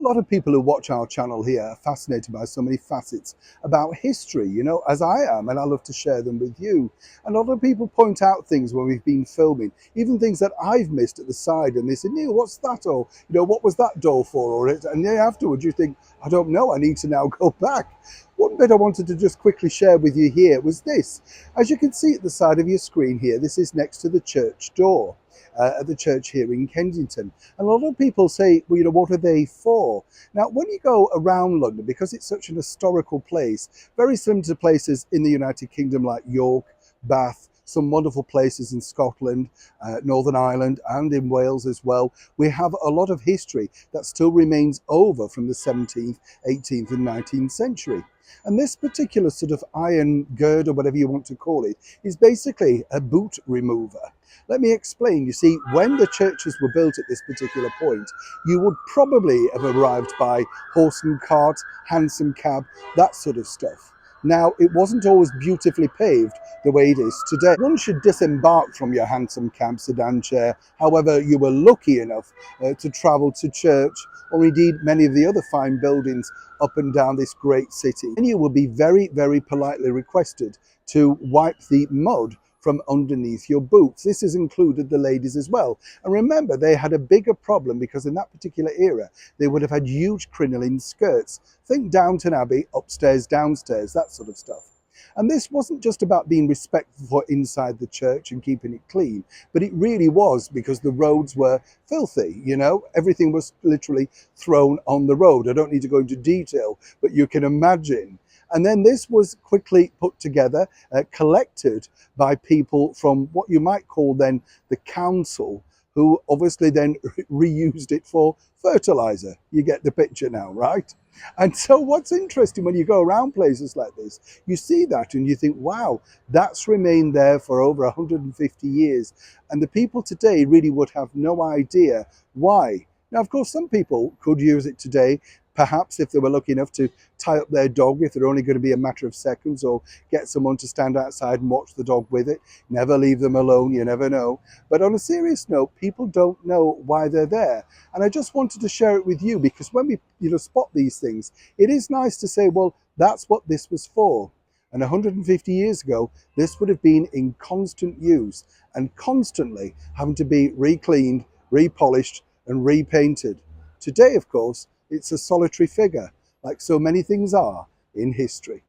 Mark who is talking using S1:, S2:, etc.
S1: A lot of people who watch our channel here are fascinated by so many facets about history, as I am, and I love to share them with you. And a lot of people point out things when we've been filming, even things that I've missed at the side, and they say, Neil, what's that? Or, what was that door for? And then afterwards you think, I don't know, I need to now go back. One bit I wanted to just quickly share with you here was this. As you can see at the side of your screen here, this is next to the church door. At the church here in Kensington. And a lot of people say, well, what are they for? Now, when you go around London, because it's such an historical place, very similar to places in the United Kingdom like York, Bath, some wonderful places in Scotland, Northern Ireland, and in Wales as well. We have a lot of history that still remains over from the 17th, 18th, and 19th century. And this particular sort of iron gird, or whatever you want to call it, is basically a boot remover. Let me explain. You see, when the churches were built at this particular point, you would probably have arrived by horse and cart, hansom cab, that sort of stuff. Now, it wasn't always beautifully paved the way it is today. Once you disembarked from your hansom cab, sedan chair, however you were lucky enough to travel to church, or indeed many of the other fine buildings up and down this great city, and you will be very, very politely requested to wipe the mud from underneath your boots. This has included the ladies as well. And remember, they had a bigger problem because in that particular era, they would have had huge crinoline skirts. Think Downton Abbey, upstairs, downstairs, that sort of stuff. And this wasn't just about being respectful for inside the church and keeping it clean, but it really was because the roads were filthy, everything was literally thrown on the road. I don't need to go into detail, but you can imagine. And then this was quickly put together, collected by people from what you might call then the council, who obviously then reused it for fertilizer. You get the picture now, right? And so what's interesting when you go around places like this, you see that and you think, wow, that's remained there for over 150 years. And the people today really would have no idea why. Now, of course, some people could use it today, perhaps if they were lucky enough to tie up their dog, if they're only going to be a matter of seconds, or get someone to stand outside and watch the dog with it. Never leave them alone, you never know. But on a serious note, people don't know why they're there. And I just wanted to share it with you because when we spot these things, it is nice to say, well, that's what this was for. And 150 years ago, this would have been in constant use and constantly having to be recleaned, repolished, and repainted. Today, of course, it's a solitary figure, like so many things are in history.